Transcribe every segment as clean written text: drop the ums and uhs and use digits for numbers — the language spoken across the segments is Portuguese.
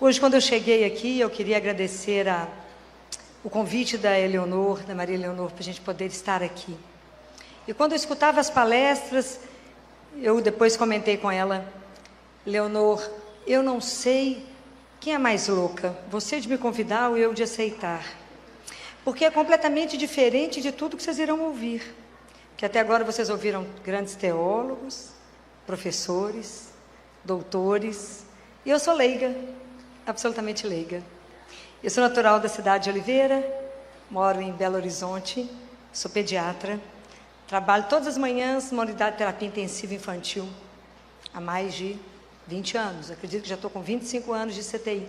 Hoje, quando eu cheguei aqui, eu queria agradecer o convite da Eleonor, da Maria Eleonor, para a gente poder estar aqui. E quando eu escutava as palestras, eu depois comentei com ela: Leonor, eu não sei quem é mais louca, você de me convidar ou eu de aceitar. Porque é completamente diferente de tudo que vocês irão ouvir. Que até agora vocês ouviram grandes teólogos, professores, doutores, e eu sou leiga, absolutamente leiga. Eu sou natural da cidade de Oliveira, moro em Belo Horizonte, sou pediatra, trabalho todas as manhãs numa unidade de terapia intensiva infantil, há mais de 20 anos, acredito que já estou com 25 anos de CTI,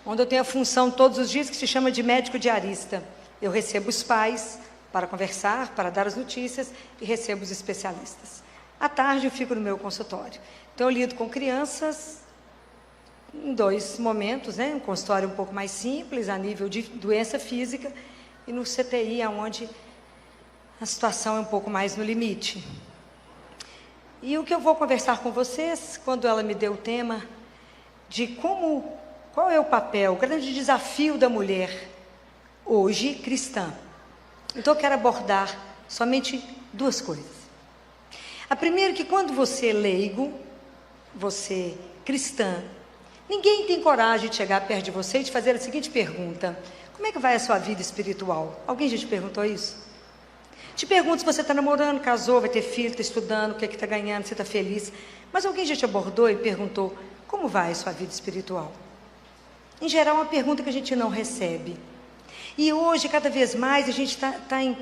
onde eu tenho a função todos os dias que se chama de médico diarista. Eu recebo os pais para conversar, para dar as notícias, e recebo os especialistas. À tarde eu fico no meu consultório. Então eu lido com crianças em dois momentos, né? Um consultório um pouco mais simples, a nível de doença física, e no CTI, onde a situação é um pouco mais no limite. E o que eu vou conversar com vocês, quando ela me deu o tema de qual é o papel, o grande desafio da mulher hoje cristã. Então eu quero abordar somente duas coisas. A primeira é que quando você é leigo, você cristã, ninguém tem coragem de chegar perto de você e te fazer a seguinte pergunta: como é que vai a sua vida espiritual? Alguém já te perguntou isso? Te pergunto se você está namorando, casou, vai ter filho, está estudando, o que é que está ganhando, você está feliz. Mas alguém já te abordou e perguntou: como vai a sua vida espiritual? Em geral, é uma pergunta que a gente não recebe. E hoje, cada vez mais, a gente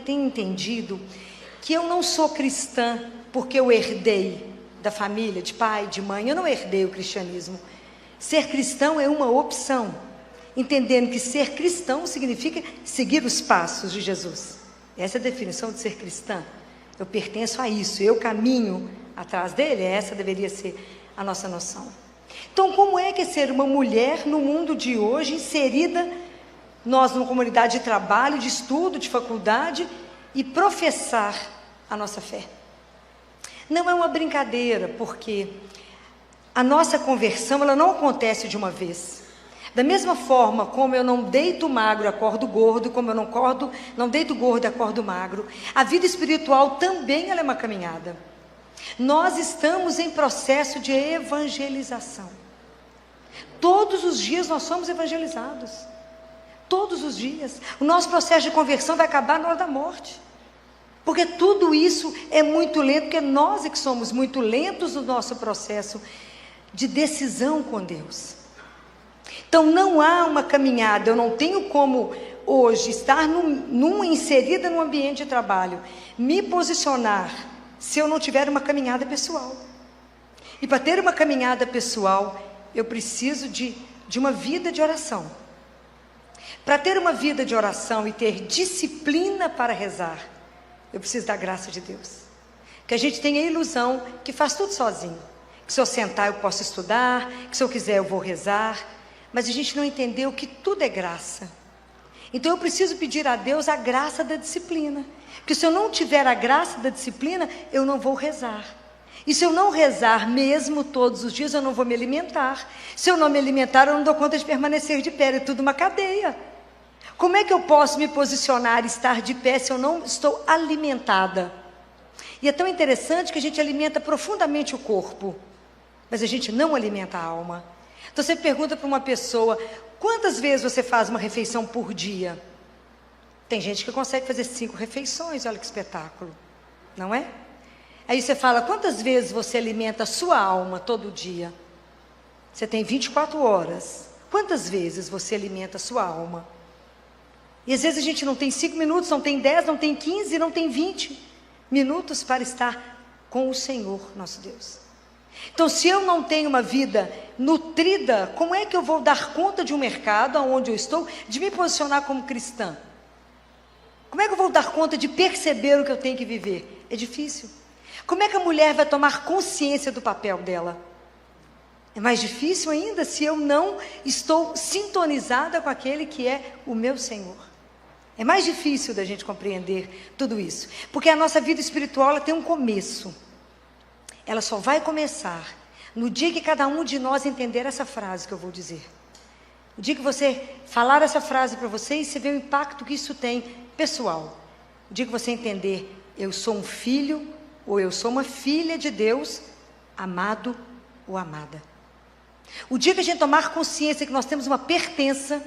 tem entendido que eu não sou cristã porque eu herdei da família, de pai, de mãe. Eu não herdei o cristianismo. Ser cristão é uma opção, entendendo que ser cristão significa seguir os passos de Jesus. Essa é a definição de ser cristã. Eu pertenço a isso, eu caminho atrás dele. Essa deveria ser a nossa noção. Então, como é que é ser uma mulher no mundo de hoje, inserida, nós numa comunidade de trabalho, de estudo, de faculdade, e professar a nossa fé? Não é uma brincadeira, porque a nossa conversão, ela não acontece de uma vez. Da mesma forma como eu não deito magro e acordo gordo, como eu não deito gordo e acordo magro, a vida espiritual também ela é uma caminhada. Nós estamos em processo de evangelização. Todos os dias nós somos evangelizados. Todos os dias. O nosso processo de conversão vai acabar na hora da morte. Porque tudo isso é muito lento, porque nós é que somos muito lentos no nosso processo de decisão com Deus. Então não há uma caminhada, eu não tenho como hoje estar inserida num ambiente de trabalho, me posicionar, se eu não tiver uma caminhada pessoal. E para ter uma caminhada pessoal, eu preciso de uma vida de oração. Para ter uma vida de oração e ter disciplina para rezar, eu preciso da graça de Deus. Que a gente tem a ilusão que faz tudo sozinho. Que se eu sentar eu posso estudar, que se eu quiser eu vou rezar. Mas a gente não entendeu que tudo é graça. Então eu preciso pedir a Deus a graça da disciplina. Porque se eu não tiver a graça da disciplina, eu não vou rezar. E se eu não rezar mesmo todos os dias, eu não vou me alimentar. Se eu não me alimentar, eu não dou conta de permanecer de pé. É tudo uma cadeia. Como é que eu posso me posicionar e estar de pé se eu não estou alimentada? E é tão interessante que a gente alimenta profundamente o corpo, mas a gente não alimenta a alma. Então você pergunta para uma pessoa: quantas vezes você faz uma refeição por dia? Tem gente que consegue fazer 5 refeições, olha que espetáculo, não é? Aí você fala: quantas vezes você alimenta a sua alma todo dia? Você tem 24 horas. Quantas vezes você alimenta a sua alma? E às vezes a gente não tem 5 minutos, não tem 10, não tem 15, não tem 20 minutos para estar com o Senhor, nosso Deus. Então, se eu não tenho uma vida nutrida, como é que eu vou dar conta de um mercado onde eu estou, de me posicionar como cristã? Como é que eu vou dar conta de perceber o que eu tenho que viver? É difícil. Como é que a mulher vai tomar consciência do papel dela? É mais difícil ainda se eu não estou sintonizada com aquele que é o meu Senhor. É mais difícil da gente compreender tudo isso, porque a nossa vida espiritual ela tem um começo. Ela só vai começar no dia que cada um de nós entender essa frase que eu vou dizer. O dia que você falar essa frase para você e você vê o impacto que isso tem pessoal. O dia que você entender, eu sou um filho ou eu sou uma filha de Deus, amado ou amada. O dia que a gente tomar consciência que nós temos uma pertença,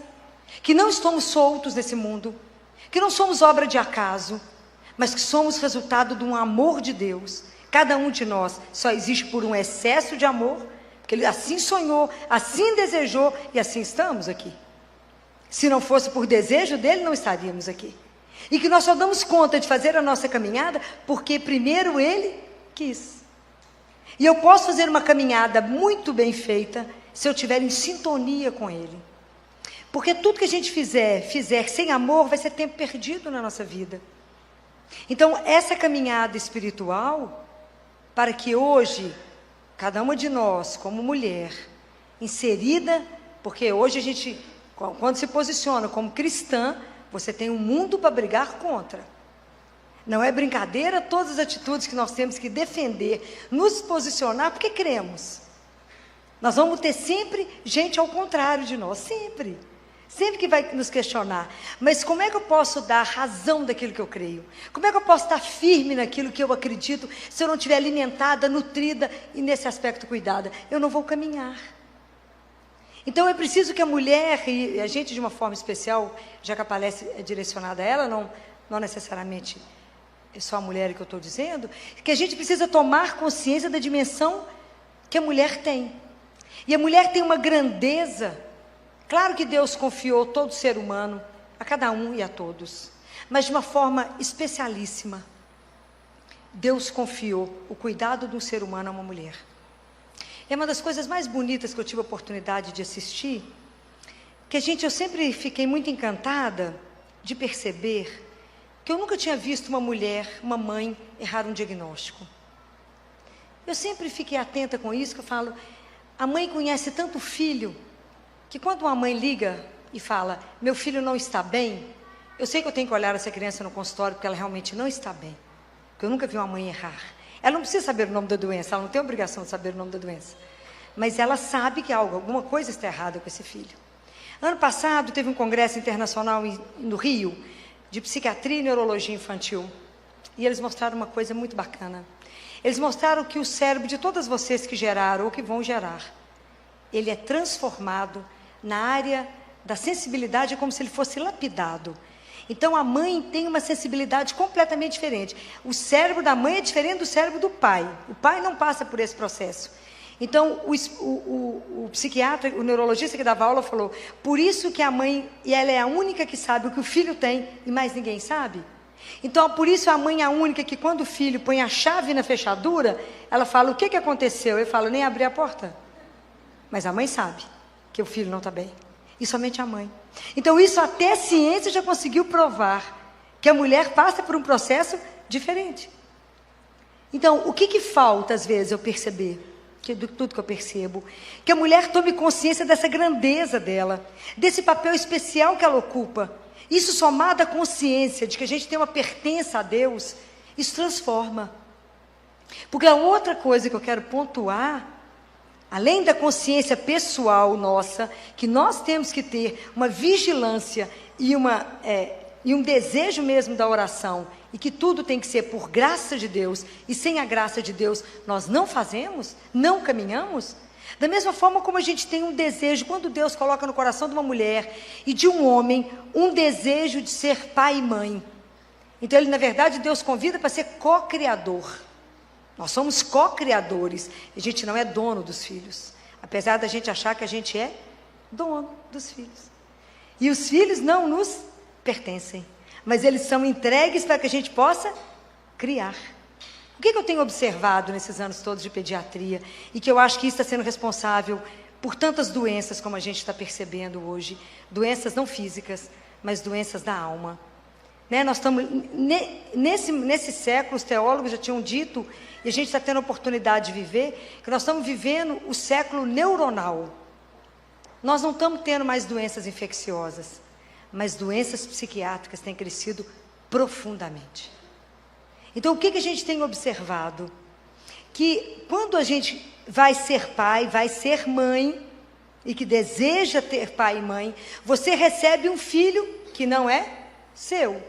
que não estamos soltos nesse mundo, que não somos obra de acaso, mas que somos resultado de um amor de Deus. Cada um de nós só existe por um excesso de amor, porque Ele assim sonhou, assim desejou e assim estamos aqui. Se não fosse por desejo dEle, não estaríamos aqui. E que nós só damos conta de fazer a nossa caminhada porque primeiro Ele quis. E eu posso fazer uma caminhada muito bem feita se eu estiver em sintonia com Ele. Porque tudo que a gente fizer sem amor, vai ser tempo perdido na nossa vida. Então, essa caminhada espiritual, para que hoje, cada uma de nós, como mulher, inserida, porque hoje a gente, quando se posiciona como cristã, você tem um mundo para brigar contra. Não é brincadeira todas as atitudes que nós temos que defender, nos posicionar, porque cremos. Nós vamos ter sempre gente ao contrário de nós, sempre. Sempre que vai nos questionar. Mas como é que eu posso dar razão daquilo que eu creio? Como é que eu posso estar firme naquilo que eu acredito, se eu não estiver alimentada, nutrida e nesse aspecto cuidada? Eu não vou caminhar. Então é preciso que a mulher, e a gente de uma forma especial, já que a palestra é direcionada a ela, não necessariamente é só a mulher que eu estou dizendo, que a gente precisa tomar consciência da dimensão que a mulher tem. E a mulher tem uma grandeza. Claro que Deus confiou todo ser humano, a cada um e a todos, mas de uma forma especialíssima. Deus confiou o cuidado de um ser humano a uma mulher. É uma das coisas mais bonitas que eu tive a oportunidade de assistir, que eu sempre fiquei muito encantada de perceber que eu nunca tinha visto uma mulher, uma mãe, errar um diagnóstico. Eu sempre fiquei atenta com isso, que eu falo, a mãe conhece tanto o filho, que quando uma mãe liga e fala, meu filho não está bem, eu sei que eu tenho que olhar essa criança no consultório, porque ela realmente não está bem. Porque eu nunca vi uma mãe errar. Ela não precisa saber o nome da doença, ela não tem obrigação de saber o nome da doença. Mas ela sabe que alguma coisa está errada com esse filho. Ano passado teve um congresso internacional no Rio, de psiquiatria e neurologia infantil. E eles mostraram uma coisa muito bacana. Eles mostraram que o cérebro de todas vocês que geraram ou que vão gerar, ele é transformado na área da sensibilidade, como se ele fosse lapidado. Então a mãe tem uma sensibilidade completamente diferente. O cérebro da mãe é diferente do cérebro do pai. O pai não passa por esse processo. Então o psiquiatra, o neurologista que dava aula falou, por isso que a mãe, e ela é a única que sabe o que o filho tem e mais ninguém sabe. Então por isso a mãe é a única que quando o filho põe a chave na fechadura, ela fala, o que aconteceu? Eu falo, nem abri a porta. Mas a mãe sabe que o filho não está bem. E somente a mãe. Então isso até a ciência já conseguiu provar, que a mulher passa por um processo diferente. Então o que falta às vezes eu perceber, de tudo que eu percebo, que a mulher tome consciência dessa grandeza dela, desse papel especial que ela ocupa. Isso somado à consciência de que a gente tem uma pertença a Deus, isso transforma. Porque a outra coisa que eu quero pontuar, além da consciência pessoal nossa, que nós temos que ter uma vigilância e um desejo mesmo da oração, e que tudo tem que ser por graça de Deus, e sem a graça de Deus nós não fazemos, não caminhamos. Da mesma forma como a gente tem um desejo, quando Deus coloca no coração de uma mulher e de um homem, um desejo de ser pai e mãe. Então na verdade Deus convida para ser co-criador. Nós somos co-criadores, a gente não é dono dos filhos, apesar da gente achar que a gente é dono dos filhos. E os filhos não nos pertencem, mas eles são entregues para que a gente possa criar. O que eu tenho observado nesses anos todos de pediatria, e que eu acho que isso está sendo responsável por tantas doenças como a gente está percebendo hoje, doenças não físicas, mas doenças da alma. Nós estamos, nesse século, os teólogos já tinham dito, e a gente está tendo a oportunidade de viver, que nós estamos vivendo o século neuronal. Nós não estamos tendo mais doenças infecciosas, mas doenças psiquiátricas têm crescido profundamente. Então, o que a gente tem observado? Que quando a gente vai ser pai, vai ser mãe, e que deseja ter pai e mãe, você recebe um filho que não é seu.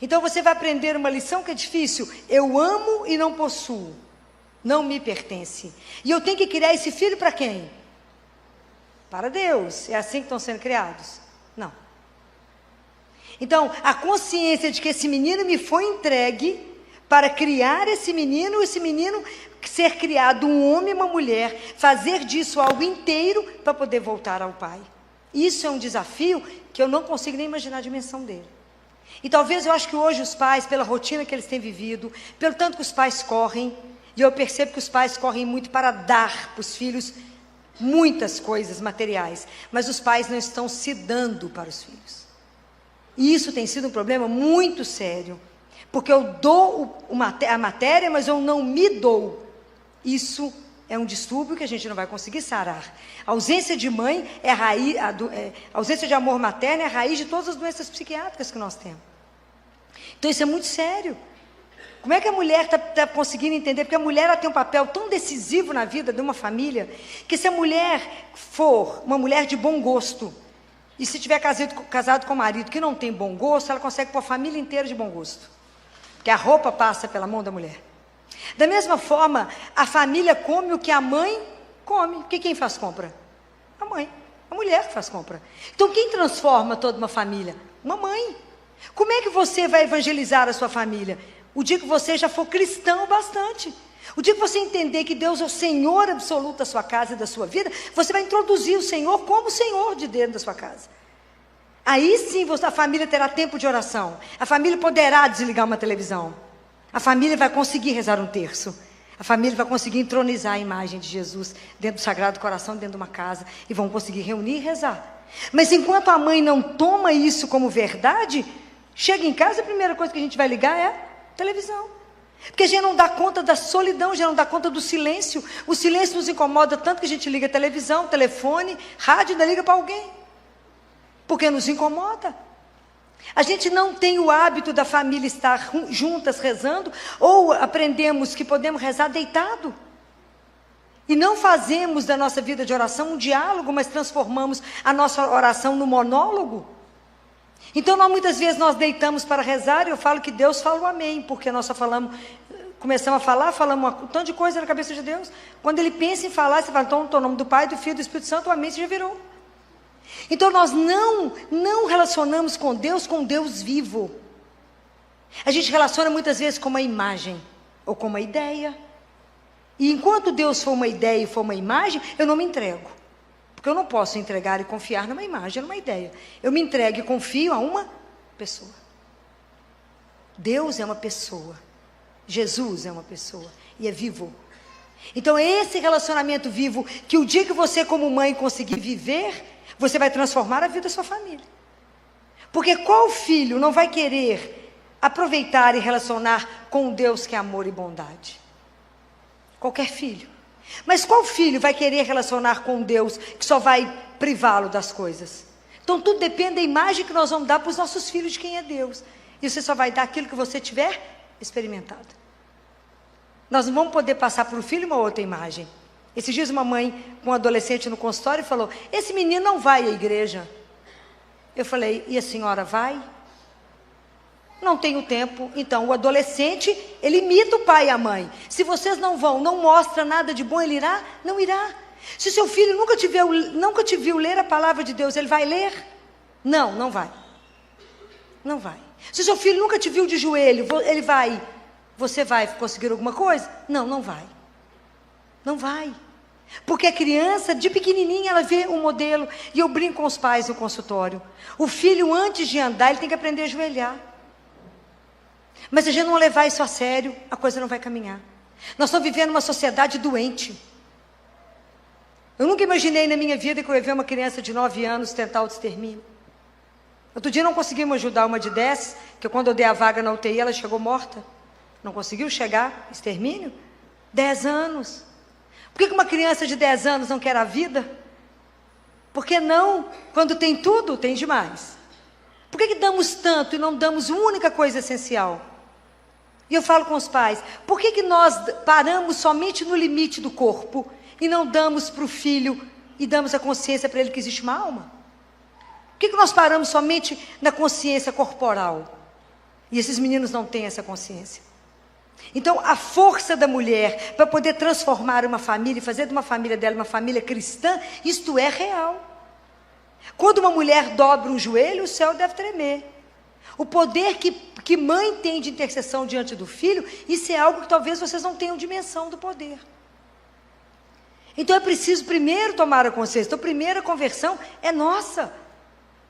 Então você vai aprender uma lição que é difícil. Eu amo e não possuo. Não me pertence. E eu tenho que criar esse filho para quem? Para Deus. É assim que estão sendo criados? Não. Então, a consciência de que esse menino me foi entregue para criar esse menino ser criado um homem e uma mulher, fazer disso algo inteiro para poder voltar ao Pai. Isso é um desafio que eu não consigo nem imaginar a dimensão dele. E talvez eu acho que hoje os pais, pela rotina que eles têm vivido, pelo tanto que os pais correm, e eu percebo que os pais correm muito para dar para os filhos muitas coisas materiais, mas os pais não estão se dando para os filhos. E isso tem sido um problema muito sério, porque eu dou a matéria, mas eu não me dou. Isso é um distúrbio que a gente não vai conseguir sarar. A ausência de mãe é a raiz, a ausência de amor materno é a raiz de todas as doenças psiquiátricas que nós temos. Então isso é muito sério. Como é que a mulher está conseguindo entender? Porque a mulher ela tem um papel tão decisivo na vida de uma família, que se a mulher for uma mulher de bom gosto, e se tiver casado com um marido que não tem bom gosto, ela consegue pôr a família inteira de bom gosto. Porque a roupa passa pela mão da mulher. Da mesma forma, a família come o que a mãe come. Porque quem faz compra? A mãe. A mulher que faz compra. Então, quem transforma toda uma família? Uma mãe. Como é que você vai evangelizar a sua família? O dia que você já for cristão bastante. O dia que você entender que Deus é o Senhor absoluto da sua casa e da sua vida, você vai introduzir o Senhor como Senhor de dentro da sua casa. Aí sim a família terá tempo de oração. A família poderá desligar uma televisão. A família vai conseguir rezar um terço. A família vai conseguir entronizar a imagem de Jesus dentro do Sagrado Coração, dentro de uma casa. E vão conseguir reunir e rezar. Mas enquanto a mãe não toma isso como verdade, chega em casa, a primeira coisa que a gente vai ligar é a televisão. Porque a gente não dá conta da solidão, a gente não dá conta do silêncio. O silêncio nos incomoda tanto que a gente liga a televisão, telefone, rádio, ainda liga para alguém. Porque nos incomoda. A gente não tem o hábito da família estar juntas rezando, ou aprendemos que podemos rezar deitado. E não fazemos da nossa vida de oração um diálogo, mas transformamos a nossa oração no monólogo. Então, muitas vezes nós deitamos para rezar, e eu falo que Deus fala o amém, porque nós só começamos a falar, falamos um tanto de coisa na cabeça de Deus. Quando Ele pensa em falar, você fala, então, no nome do Pai, do Filho e do Espírito Santo, o amém, você já virou. Então nós não relacionamos com Deus vivo. A gente relaciona muitas vezes com uma imagem, ou com uma ideia. E enquanto Deus for uma ideia e for uma imagem, eu não me entrego. Porque eu não posso entregar e confiar numa imagem, numa ideia. Eu me entrego e confio a uma pessoa. Deus é uma pessoa. Jesus é uma pessoa. E é vivo. Então é esse relacionamento vivo, que o dia que você como mãe conseguir viver, você vai transformar a vida da sua família. Porque qual filho não vai querer aproveitar e relacionar com um Deus que é amor e bondade? Qualquer filho. Mas qual filho vai querer relacionar com um Deus que só vai privá-lo das coisas? Então tudo depende da imagem que nós vamos dar para os nossos filhos de quem é Deus. E você só vai dar aquilo que você tiver experimentado. Nós não vamos poder passar para o filho uma outra imagem. Esses dias uma mãe com um adolescente no consultório falou, esse menino não vai à igreja. Eu falei, e a senhora vai? Não tenho tempo. Então o adolescente, ele imita o pai e a mãe. Se vocês não vão, não mostra nada de bom, ele irá? Não irá. Se seu filho nunca te viu ler a palavra de Deus, ele vai ler? Não, não vai. Não vai. Se seu filho nunca te viu de joelho, ele vai. Você vai conseguir alguma coisa? Não, não vai. Não vai. Porque a criança, de pequenininha, ela vê um modelo. E eu brinco com os pais no consultório. O filho, antes de andar, ele tem que aprender a ajoelhar. Mas se a gente não levar isso a sério, a coisa não vai caminhar. Nós estamos vivendo uma sociedade doente. Eu nunca imaginei na minha vida que eu ia ver uma criança de 9 anos tentar o extermínio. Outro dia não conseguimos ajudar uma de 10, que quando eu dei a vaga na UTI, ela chegou morta. Não conseguiu chegar, extermínio. 10 anos. Por que uma criança de 10 anos não quer a vida? Por que não? Quando tem tudo, tem demais. Por que damos tanto e não damos uma única coisa essencial? E eu falo com os pais, por que nós paramos somente no limite do corpo e não damos para o filho e damos a consciência para ele que existe uma alma? Por que nós paramos somente na consciência corporal? E esses meninos não têm essa consciência. Então, a força da mulher para poder transformar uma família e fazer de uma família dela uma família cristã, isto é real. Quando uma mulher dobra um joelho, o céu deve tremer. O poder que mãe tem de intercessão diante do filho, isso é algo que talvez vocês não tenham dimensão do poder. Então é preciso primeiro tomar a consciência. Então a primeira conversão é nossa,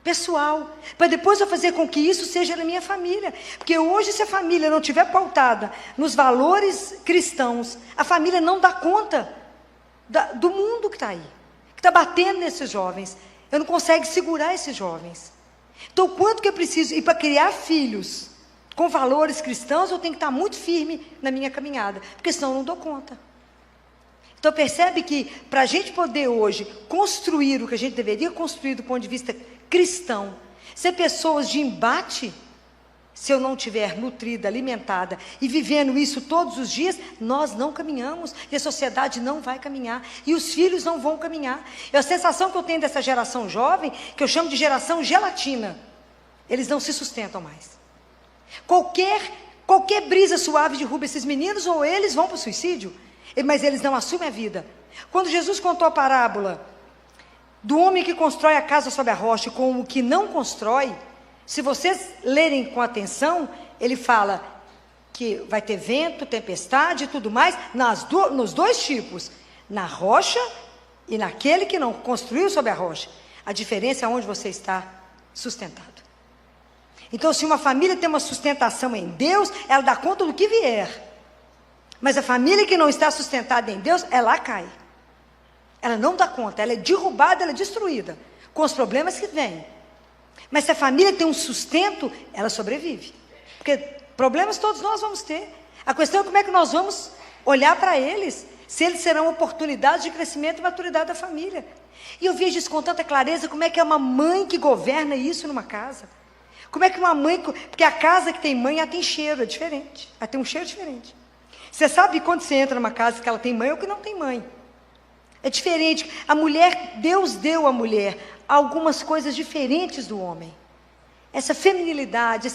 pessoal, para depois eu fazer com que isso seja na minha família. Porque hoje, se a família não estiver pautada nos valores cristãos, a família não dá conta do mundo que está aí, que está batendo nesses jovens. Eu não consigo segurar esses jovens. Então, quanto que eu preciso? E para criar filhos com valores cristãos, eu tenho que estar muito firme na minha caminhada, porque senão eu não dou conta. Então, percebe que para a gente poder hoje construir o que a gente deveria construir do ponto de vista cristão, ser pessoas de embate, se eu não estiver nutrida, alimentada e vivendo isso todos os dias, nós não caminhamos e a sociedade não vai caminhar e os filhos não vão caminhar. E a sensação que eu tenho dessa geração jovem, que eu chamo de geração gelatina, eles não se sustentam mais. Qualquer brisa suave derruba esses meninos ou eles vão para o suicídio, mas eles não assumem a vida. Quando Jesus contou a parábola do homem que constrói a casa sobre a rocha com o que não constrói, se vocês lerem com atenção, ele fala que vai ter vento, tempestade e tudo mais, nos dois tipos, na rocha e naquele que não construiu sobre a rocha. A diferença é onde você está sustentado. Então, se uma família tem uma sustentação em Deus, ela dá conta do que vier. Mas a família que não está sustentada em Deus, ela cai. Ela não dá conta, ela é derrubada, ela é destruída, com os problemas que vêm. Mas se a família tem um sustento, ela sobrevive. Porque problemas todos nós vamos ter. A questão é como é que nós vamos olhar para eles, se eles serão oportunidades de crescimento e maturidade da família. E eu vejo isso com tanta clareza, como é que é uma mãe que governa isso numa casa. Como é que uma mãe... Porque a casa que tem mãe, ela tem cheiro, é diferente. Ela tem um cheiro diferente. Você sabe quando você entra numa casa que ela tem mãe ou que não tem mãe. É diferente. A mulher, Deus deu à mulher algumas coisas diferentes do homem. Essa feminilidade,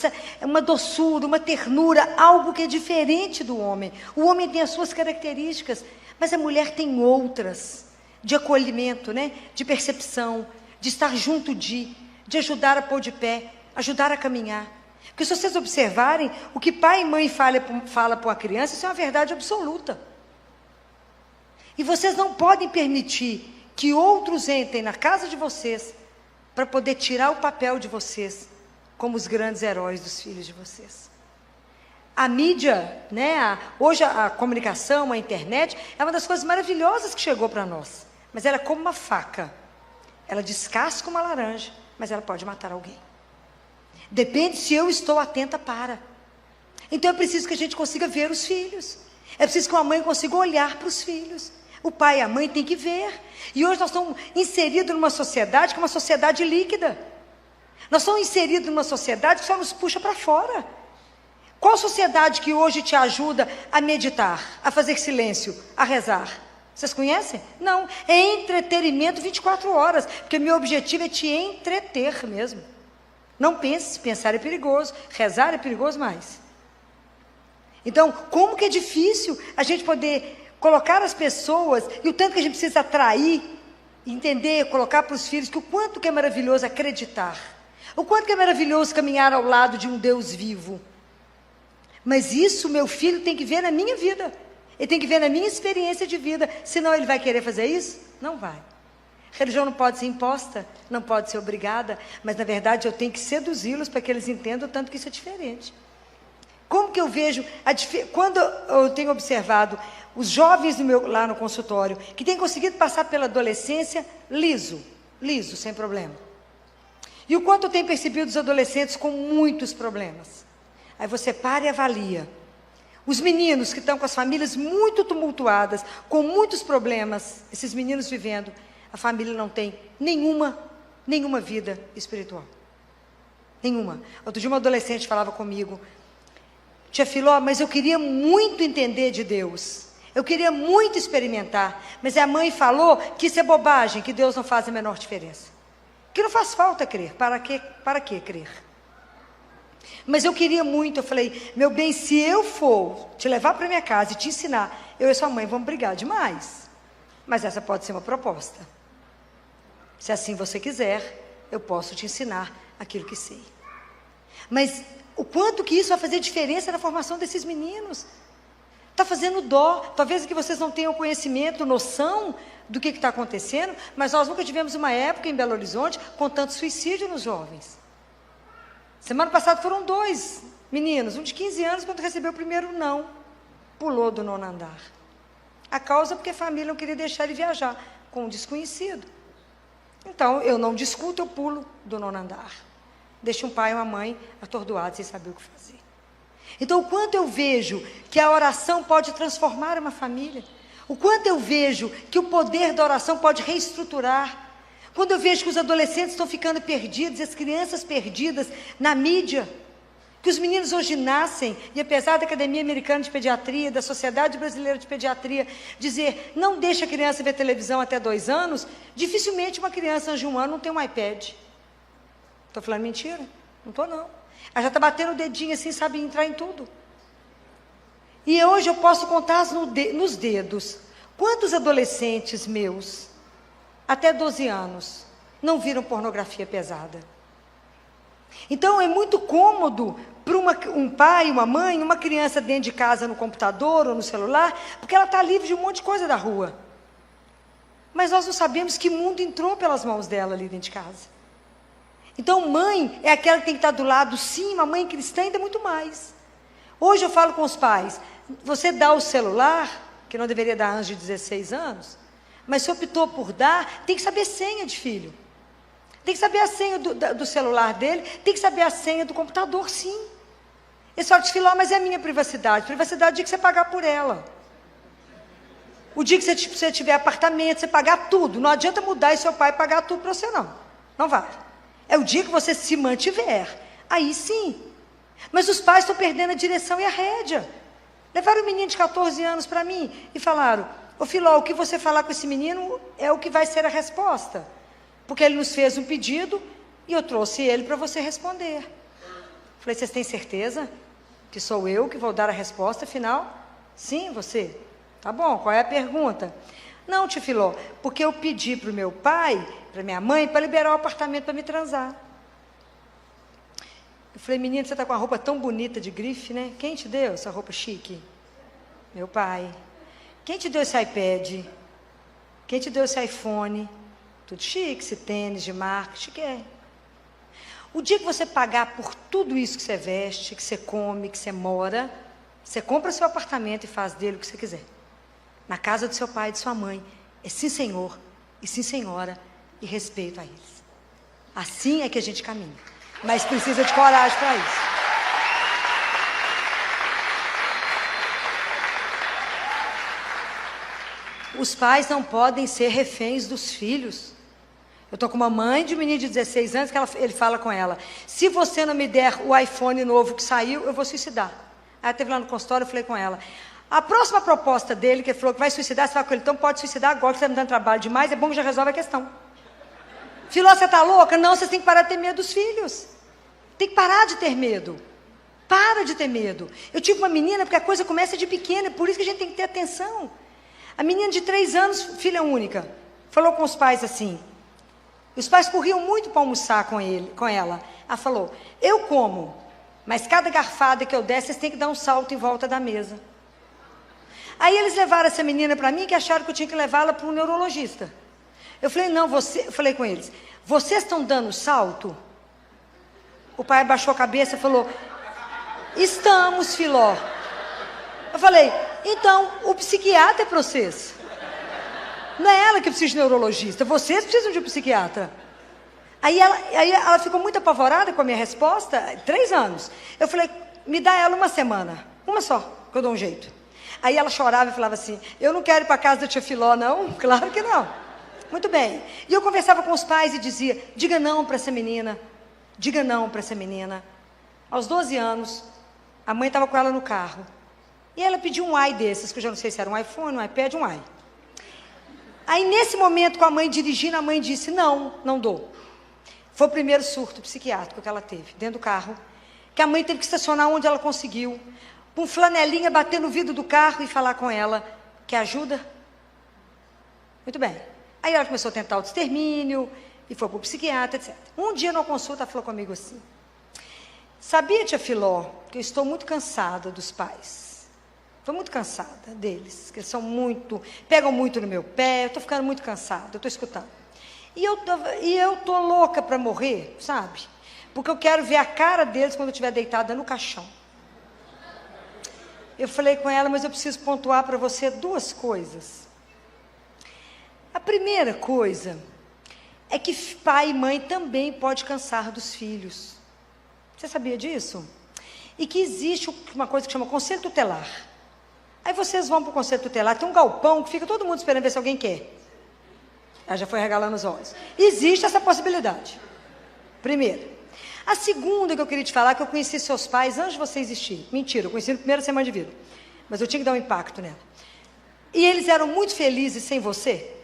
uma doçura, uma ternura, algo que é diferente do homem. O homem tem as suas características, mas a mulher tem outras, de acolhimento, né? De percepção, de estar junto de ajudar a pôr de pé, ajudar a caminhar. Porque se vocês observarem, o que pai e mãe fala para uma criança, isso é uma verdade absoluta. E vocês não podem permitir que outros entrem na casa de vocês para poder tirar o papel de vocês como os grandes heróis dos filhos de vocês. A mídia, né, hoje a comunicação, a internet, é uma das coisas maravilhosas que chegou para nós. Mas ela é como uma faca. Ela descasca uma laranja, mas ela pode matar alguém. Depende se eu estou atenta para. Então é preciso que a gente consiga ver os filhos. É preciso que uma mãe consiga olhar para os filhos. O pai e a mãe têm que ver. E hoje nós estamos inseridos numa sociedade que é uma sociedade líquida. Nós estamos inseridos numa sociedade que só nos puxa para fora. Qual sociedade que hoje te ajuda a meditar, a fazer silêncio, a rezar? Vocês conhecem? Não. É entretenimento 24 horas. Porque meu objetivo é te entreter mesmo. Não pense, pensar é perigoso, rezar é perigoso mais. Então, como que é difícil a gente poder colocar as pessoas, e o tanto que a gente precisa atrair, entender, colocar para os filhos, que o quanto que é maravilhoso acreditar, o quanto que é maravilhoso caminhar ao lado de um Deus vivo. Mas isso meu filho tem que ver na minha vida, ele tem que ver na minha experiência de vida, senão ele vai querer fazer isso? Não vai. Religião não pode ser imposta, não pode ser obrigada, mas na verdade eu tenho que seduzi-los para que eles entendam o tanto que isso é diferente. Como que eu vejo, quando eu tenho observado os jovens lá no consultório, que têm conseguido passar pela adolescência liso, sem problema. E o quanto eu tenho percebido os adolescentes com muitos problemas. Aí você para e avalia. Os meninos que estão com as famílias muito tumultuadas, com muitos problemas, esses meninos vivendo, a família não tem nenhuma vida espiritual. Nenhuma. Outro dia uma adolescente falava comigo, tia Filó, mas eu queria muito entender de Deus. Eu queria muito experimentar, mas a mãe falou que isso é bobagem, que Deus não faz a menor diferença. Que não faz falta crer, para que crer? Mas eu queria muito, eu falei, meu bem, se eu for te levar para minha casa e te ensinar, eu e sua mãe vamos brigar demais. Mas essa pode ser uma proposta. Se assim você quiser, eu posso te ensinar aquilo que sei. Mas o quanto que isso vai fazer diferença na formação desses meninos? Está fazendo dó. Talvez que vocês não tenham conhecimento, noção do que está acontecendo, mas nós nunca tivemos uma época em Belo Horizonte com tanto suicídio nos jovens. Semana passada foram 2 meninos, um de 15 anos, quando recebeu o primeiro não, pulou do 9º andar. A causa é porque a família não queria deixar ele viajar com um desconhecido. Então, eu não discuto, eu pulo do 9º andar. Deixo um pai e uma mãe atordoados sem saber o que fazer. Então, o quanto eu vejo que a oração pode transformar uma família, o quanto eu vejo que o poder da oração pode reestruturar, quando eu vejo que os adolescentes estão ficando perdidos, as crianças perdidas na mídia, que os meninos hoje nascem, e apesar da Academia Americana de Pediatria, da Sociedade Brasileira de Pediatria, dizer, não deixa a criança ver televisão até 2 anos, dificilmente uma criança de 1 ano não tem um iPad. Estou falando mentira? Não estou não. Ela já está batendo o dedinho assim, sabe entrar em tudo. E hoje eu posso contar nos dedos, quantos adolescentes meus, até 12 anos, não viram pornografia pesada. Então é muito cômodo para um pai, uma mãe, uma criança dentro de casa no computador ou no celular, porque ela está livre de um monte de coisa da rua. Mas nós não sabemos que mundo entrou pelas mãos dela ali dentro de casa. Então mãe é aquela que tem que estar do lado, sim, uma mãe cristã ainda muito mais. Hoje eu falo com os pais, você dá o celular, que não deveria dar antes de 16 anos, mas se optou por dar, tem que saber senha de filho. Tem que saber a senha do celular dele, tem que saber a senha do computador, sim. Ele só te falou, mas é a minha privacidade. Privacidade é o dia que você pagar por ela. O dia que você tiver apartamento, você pagar tudo. Não adianta mudar e seu pai pagar tudo para você, não. Não vale. É o dia que você se mantiver. Aí sim. Mas os pais estão perdendo a direção e a rédea. Levaram um menino de 14 anos para mim e falaram, ô Filó, o que você falar com esse menino é o que vai ser a resposta. Porque ele nos fez um pedido e eu trouxe ele para você responder. Falei, vocês têm certeza que sou eu que vou dar a resposta final? Sim, você. Tá bom, qual é a pergunta? Não, tio Filó, porque eu pedi para o meu pai, para minha mãe, para liberar o apartamento para me transar. Eu falei, menino, você está com uma roupa tão bonita de grife, né? Quem te deu essa roupa chique? Meu pai. Quem te deu esse iPad? Quem te deu esse iPhone? Tudo chique, esse tênis de marca, chique é. O dia que você pagar por tudo isso que você veste, que você come, que você mora, você compra seu apartamento e faz dele o que você quiser. Na casa do seu pai e de sua mãe. É sim, senhor, e sim, senhora, e respeito a eles. Assim é que a gente caminha. Mas precisa de coragem para isso. Os pais não podem ser reféns dos filhos. Eu estou com uma mãe de um menino de 16 anos, que ele fala com ela, se você não me der o iPhone novo que saiu, eu vou suicidar. Aí ela esteve lá no consultório, eu falei com ela, a próxima proposta dele, que ele falou que vai suicidar, você fala com ele, então pode suicidar agora, que você está me dando trabalho demais, é bom que já resolve a questão. Filó, você está louca? Não, vocês têm que parar de ter medo dos filhos. Tem que parar de ter medo. Para de ter medo. Eu tive uma menina, porque a coisa começa de pequena, por isso que a gente tem que ter atenção. A menina de 3 anos, filha única, falou com os pais assim, os pais corriam muito para almoçar com ela. Ela falou, eu como, mas cada garfada que eu der, vocês têm que dar um salto em volta da mesa. Aí eles levaram essa menina para mim, que acharam que eu tinha que levá-la para um neurologista. Eu falei, não, eu falei com eles, vocês estão dando salto? O pai abaixou a cabeça e falou, estamos, Filó. Eu falei, então, o psiquiatra é para vocês. Não é ela que precisa de neurologista, vocês precisam de um psiquiatra. Aí ela ficou muito apavorada com a minha resposta, 3 anos. Eu falei, me dá ela 1 semana, uma só, que eu dou um jeito. Aí ela chorava e falava assim, eu não quero ir para a casa da tia Filó, não. Claro que não. Muito bem. E eu conversava com os pais e dizia, diga não para essa menina, diga não para essa menina. Aos 12 anos, a mãe estava com ela no carro. E ela pediu um ai desses, que eu já não sei se era um iPhone, um iPad, um ai. Aí, nesse momento, com a mãe dirigindo, a mãe disse, não dou. Foi o primeiro surto psiquiátrico que ela teve, dentro do carro, que a mãe teve que estacionar onde ela conseguiu, com flanelinha, bater no vidro do carro e falar com ela, quer ajuda? Muito bem. Aí ela começou a tentar o extermínio, e foi para o psiquiatra, etc. Um dia, numa consulta, ela falou comigo assim, sabia, tia Filó, que eu estou muito cansada dos pais. Estou muito cansada deles, que eles são muito, pegam muito no meu pé, eu estou ficando muito cansada, eu estou escutando. E eu estou louca para morrer, sabe? Porque eu quero ver a cara deles quando eu estiver deitada no caixão. Eu falei com ela, mas eu preciso pontuar para você duas coisas. A primeira coisa é que pai e mãe também pode cansar dos filhos. Você sabia disso? E que existe uma coisa que chama conselho tutelar. Aí vocês vão para o conselho tutelar, tem um galpão que fica todo mundo esperando ver se alguém quer. Ela já foi regalando os olhos. Existe essa possibilidade. Primeiro. A segunda que eu queria te falar, que eu conheci seus pais antes de você existir. Mentira, eu conheci na primeira semana de vida. Mas eu tinha que dar um impacto nela. E eles eram muito felizes sem você.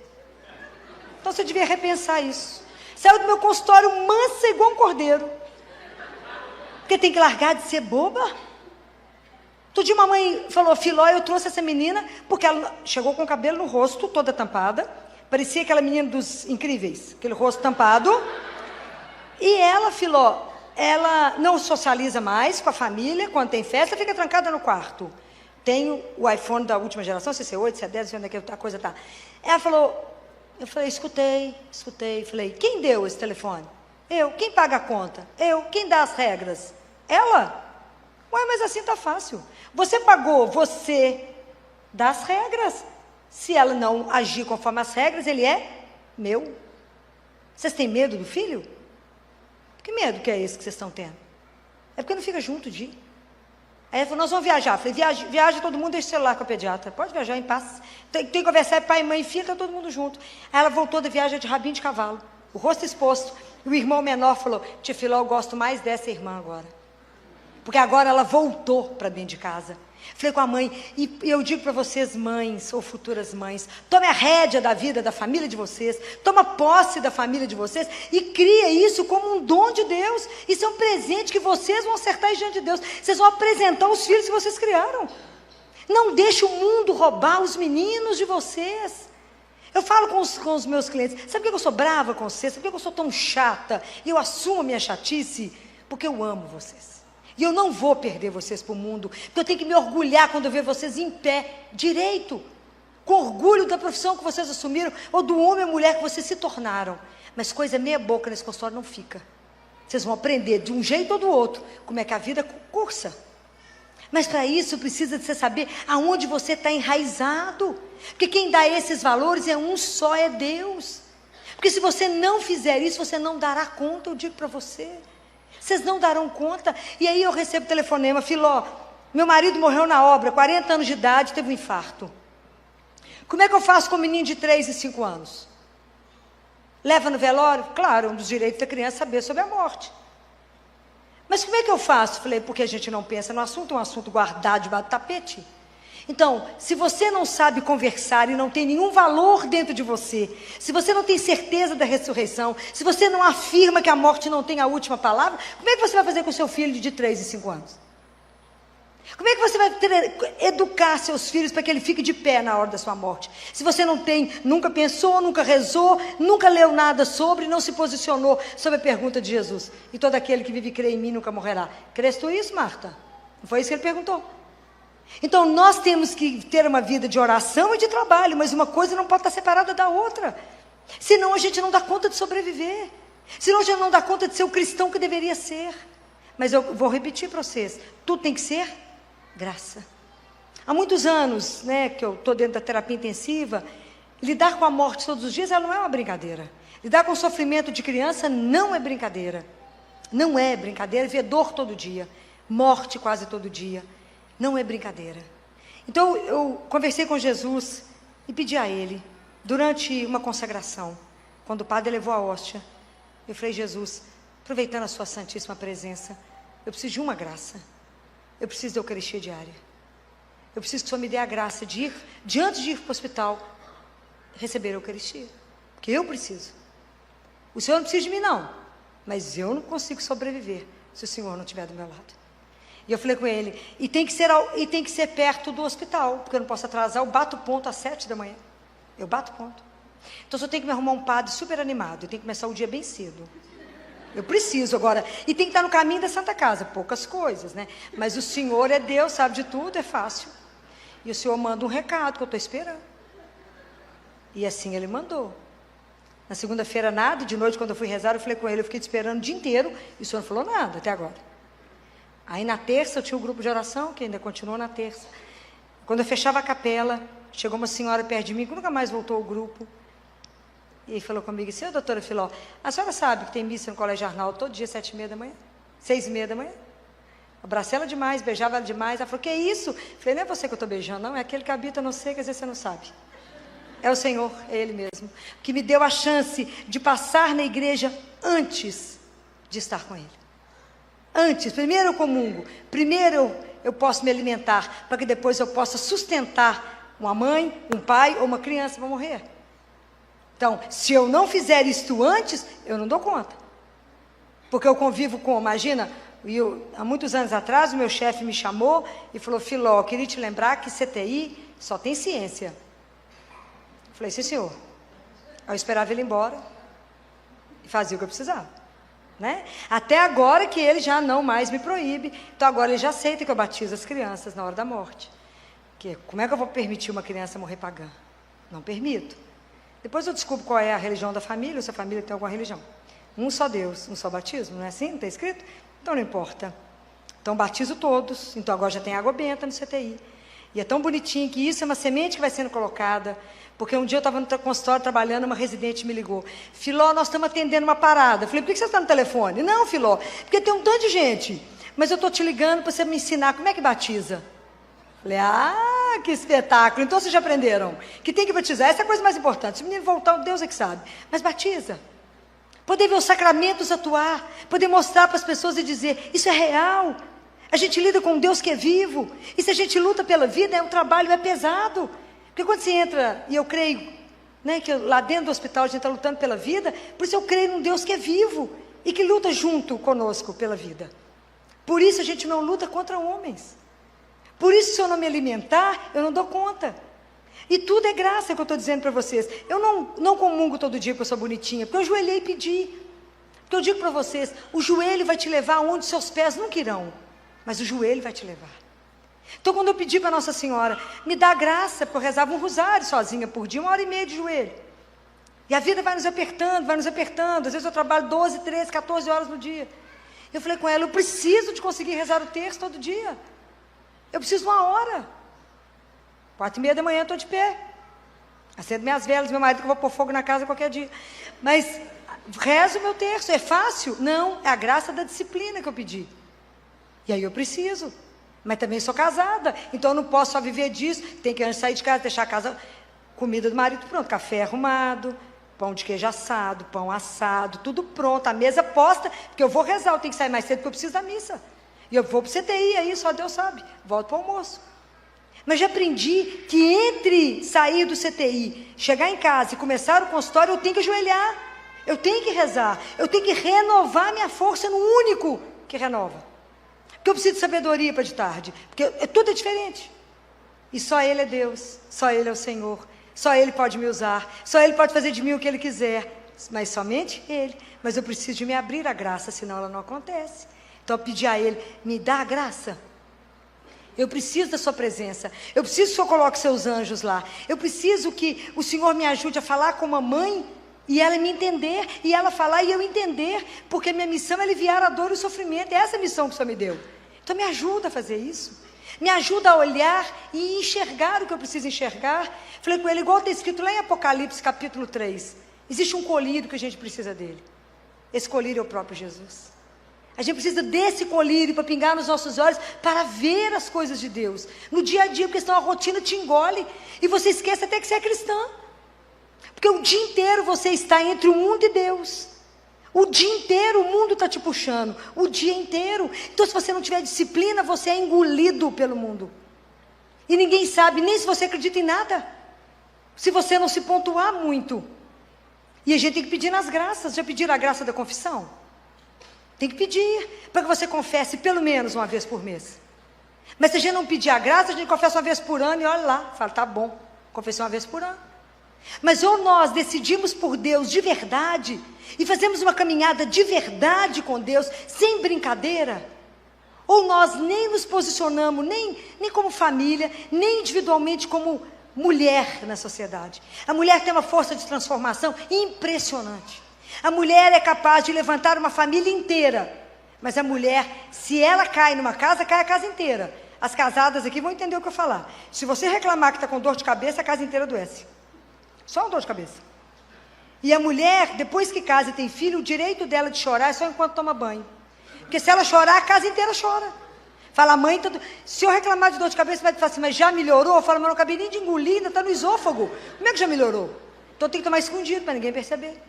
Então você devia repensar isso. Saiu do meu consultório mansa igual um cordeiro. Porque tem que largar de ser boba. Outro dia uma mãe falou, Filó, eu trouxe essa menina, porque ela chegou com o cabelo no rosto, toda tampada. Parecia aquela menina dos Incríveis, aquele rosto tampado. E ela, Filó, ela não socializa mais com a família, quando tem festa, fica trancada no quarto. Tem o iPhone da última geração, se é 8, se é 10, não sei onde é que a coisa tá. Ela falou, eu falei, escutei. Falei, quem deu esse telefone? Eu. Quem paga a conta? Eu. Quem dá as regras? Ela. Ué, mas assim tá fácil. Você pagou, você dá as regras. Se ela não agir conforme as regras, ele é meu. Vocês têm medo do filho? Que medo que é esse que vocês estão tendo? É porque não fica junto de ir. Aí ela falou, nós vamos viajar. Eu falei, viaja todo mundo, deixa o celular com a pediatra. Pode viajar em paz. Tem que conversar, pai, mãe e filha, está todo mundo junto. Aí ela voltou da viagem de rabinho de cavalo, o rosto exposto. E o irmão menor falou, tia Filó, eu gosto mais dessa irmã agora. Porque agora ela voltou para dentro de casa. Falei com a mãe, e eu digo para vocês, mães ou futuras mães, tome a rédea da vida da família de vocês, toma posse da família de vocês e cria isso como um dom de Deus. Isso é um presente que vocês vão acertar diante de Deus. Vocês vão apresentar os filhos que vocês criaram. Não deixe o mundo roubar os meninos de vocês. Eu falo com os meus clientes, sabe por que eu sou brava com vocês? Sabe por que eu sou tão chata? E eu assumo a minha chatice? Porque eu amo vocês. E eu não vou perder vocês para o mundo, porque eu tenho que me orgulhar quando eu ver vocês em pé, direito, com orgulho da profissão que vocês assumiram, ou do homem ou mulher que vocês se tornaram. Mas coisa meia boca nesse consultório não fica. Vocês vão aprender de um jeito ou do outro, como é que a vida cursa. Mas para isso precisa de você saber aonde você está enraizado. Porque quem dá esses valores é um só, é Deus. Porque se você não fizer isso, você não dará conta, eu digo para você. Vocês não darão conta. E aí eu recebo telefonema, Filó, meu marido morreu na obra, 40 anos de idade, teve um infarto. Como é que eu faço com um menino de 3 e 5 anos? Leva no velório? Claro, um dos direitos da criança é saber sobre a morte. Mas como é que eu faço? Falei, porque a gente não pensa no assunto, é um assunto guardado debaixo do tapete. Então, se você não sabe conversar e não tem nenhum valor dentro de você, se você não tem certeza da ressurreição, se você não afirma que a morte não tem a última palavra, como é que você vai fazer com o seu filho de 3 e 5 anos? Como é que você vai educar seus filhos para que ele fique de pé na hora da sua morte? Se você não tem, nunca pensou, nunca rezou, nunca leu nada sobre, não se posicionou sobre a pergunta de Jesus. E todo aquele que vive e crê em mim nunca morrerá. Crês tu isso, Marta? Não foi isso que ele perguntou? Então nós temos que ter uma vida de oração e de trabalho, mas uma coisa não pode estar separada da outra. Senão a gente não dá conta de sobreviver. Senão a gente não dá conta de ser o cristão que deveria ser. Mas eu vou repetir para vocês, tudo tem que ser graça. Há muitos anos, que eu estou dentro da terapia intensiva, lidar com a morte todos os dias, ela não é uma brincadeira. Lidar com o sofrimento de criança não é brincadeira. Não é brincadeira, ver dor todo dia, morte quase todo dia. Não é brincadeira. Então eu conversei com Jesus e pedi a Ele, durante uma consagração, quando o padre levou a hóstia, eu falei, Jesus, aproveitando a sua santíssima presença, eu preciso de uma graça. Eu preciso da Eucaristia diária. eu preciso que o Senhor me dê a graça de ir, diante de ir para o hospital, receber a Eucaristia. Porque eu preciso. O Senhor não precisa de mim, não. Mas eu não consigo sobreviver se o Senhor não estiver do meu lado. E eu falei com ele, e tem que ser perto do hospital, porque eu não posso atrasar, eu bato ponto às 7 da manhã. Eu bato ponto. Então, eu tenho que me arrumar um padre super animado, eu tenho que começar o dia bem cedo. Eu preciso agora. E tem que estar no caminho da Santa Casa, poucas coisas, né? Mas o Senhor é Deus, sabe de tudo, é fácil. E o Senhor manda um recado que eu estou esperando. E assim Ele mandou. Na segunda-feira nada, de noite quando eu fui rezar, eu falei com ele, eu fiquei te esperando o dia inteiro, e o Senhor não falou nada até agora. Aí na terça eu tinha um grupo de oração, que ainda continuou na terça. Quando eu fechava a capela, chegou uma senhora perto de mim, que nunca mais voltou ao grupo. E ele falou comigo, senhora doutora Filó, a senhora sabe que tem missa no Colégio Arnaldo todo dia, 7h30 da manhã? 6h30 da manhã? Abracei ela demais, beijava ela demais. Ela falou, que isso? Eu falei, não é você que eu estou beijando, não, é aquele que habita, não sei, que às vezes você não sabe. É o Senhor, é Ele mesmo, que me deu a chance de passar na igreja antes de estar com Ele. Antes, primeiro eu comungo, primeiro eu posso me alimentar, para que depois eu possa sustentar uma mãe, um pai ou uma criança para morrer. Então, se eu não fizer isto antes, eu não dou conta. Porque eu convivo com, imagina, há muitos anos atrás, o meu chefe me chamou e falou, Filó, eu queria te lembrar que CTI só tem ciência. Eu falei, sim senhor. Eu esperava ele ir embora e fazia o que eu precisava. Né? Até agora que ele já não mais me proíbe, então agora ele já aceita que eu batizo as crianças na hora da morte. Porque como é que eu vou permitir uma criança morrer pagã? Não permito. Depois eu descubro qual é a religião da família, se a família tem alguma religião. Um só Deus, um só batismo, não é assim? Não está escrito? Então não importa. Então batizo todos, então agora já tem água benta no CTI. E é tão bonitinho que isso é uma semente que vai sendo colocada. Porque um dia eu estava no consultório trabalhando, uma residente me ligou. Filó, nós estamos atendendo uma parada. Eu falei, por que você está no telefone? Não, Filó, porque tem um tanto de gente. Mas eu estou te ligando para você me ensinar como é que batiza. Eu falei, que espetáculo. Então vocês já aprenderam que tem que batizar. Essa é a coisa mais importante. Se o menino voltar, Deus é que sabe. Mas batiza. Poder ver os sacramentos atuar. Poder mostrar para as pessoas e dizer, isso é real. A gente lida com um Deus que é vivo. E se a gente luta pela vida, o trabalho é pesado. Porque quando você entra, e eu creio, né, que lá dentro do hospital a gente está lutando pela vida, por isso eu creio num Deus que é vivo e que luta junto conosco pela vida. Por isso a gente não luta contra homens. Por isso, se eu não me alimentar, eu não dou conta. E tudo é graça que eu estou dizendo para vocês. Eu não comungo todo dia porque eu sou bonitinha, porque eu ajoelhei e pedi. Porque eu digo para vocês, o joelho vai te levar onde seus pés nunca irão, mas o joelho vai te levar. Então, quando eu pedi para Nossa Senhora, me dá graça, porque eu rezava um rosário sozinha por dia, 1h30 de joelho. E a vida vai nos apertando, vai nos apertando. Às vezes eu trabalho 12, 13, 14 horas no dia. Eu falei com ela, eu preciso de conseguir rezar o terço todo dia. Eu preciso de 1 hora. 4h30 da manhã eu estou de pé. Acendo minhas velas, meu marido que eu vou pôr fogo na casa qualquer dia. Mas rezo o meu terço. É fácil? Não, é a graça da disciplina que eu pedi. E aí eu preciso. Mas também sou casada, então eu não posso só viver disso. Tem que antes sair de casa, deixar a casa, comida do marido pronto, café arrumado, pão de queijo assado, pão assado, tudo pronto, a mesa posta, porque eu vou rezar, eu tenho que sair mais cedo porque eu preciso da missa. E eu vou para o CTI, aí só Deus sabe, volto para o almoço. Mas já aprendi que entre sair do CTI, chegar em casa e começar o consultório, eu tenho que ajoelhar, eu tenho que rezar, eu tenho que renovar minha força no único que renova. Porque eu preciso de sabedoria para de tarde, porque tudo é diferente. E só Ele é Deus, só Ele é o Senhor, só Ele pode me usar, só Ele pode fazer de mim o que Ele quiser, mas somente Ele. Mas eu preciso de me abrir a graça, senão ela não acontece. Então eu pedi a Ele, me dá a graça. Eu preciso da sua presença, eu preciso que o Senhor coloque seus anjos lá, eu preciso que o Senhor me ajude a falar com uma mãe, e ela me entender, e ela falar e eu entender, porque minha missão é aliviar a dor e o sofrimento, é essa a missão que o Senhor me deu. Então me ajuda a fazer isso, me ajuda a olhar e enxergar o que eu preciso enxergar. Falei com ele, igual está escrito lá em Apocalipse capítulo 3, existe um colírio que a gente precisa dele, esse colírio é o próprio Jesus. A gente precisa desse colírio para pingar nos nossos olhos, para ver as coisas de Deus, no dia a dia, porque senão a rotina te engole, e você esquece até que você é cristã, porque o dia inteiro você está entre o mundo e Deus. O dia inteiro o mundo está te puxando, o dia inteiro. Então se você não tiver disciplina, você é engolido pelo mundo. E ninguém sabe nem se você acredita em nada, se você não se pontuar muito. E a gente tem que pedir nas graças. Já pediram a graça da confissão? Tem que pedir, para que você confesse pelo menos uma vez por mês. Mas se a gente não pedir a graça, a gente confessa uma vez por ano e olha lá, fala, tá bom, confessei uma vez por ano. Mas ou nós decidimos por Deus de verdade, e fazemos uma caminhada de verdade com Deus, sem brincadeira, ou nós nem nos posicionamos, nem como família, nem individualmente como mulher na sociedade. A mulher tem uma força de transformação impressionante. A mulher é capaz de levantar uma família inteira. Mas a mulher, se ela cai numa casa, cai a casa inteira. As casadas aqui vão entender o que eu falar. Se você reclamar que está com dor de cabeça, a casa inteira adoece. Só uma dor de cabeça. E a mulher, depois que casa e tem filho, o direito dela de chorar é só enquanto toma banho. Porque se ela chorar, a casa inteira chora. Fala, mãe, se eu reclamar de dor de cabeça, vai falar assim, mas já melhorou? Eu falo, mas não acabei nem de engolir, ainda está no esôfago. Como é que já melhorou? Então tem que tomar escondido para ninguém perceber.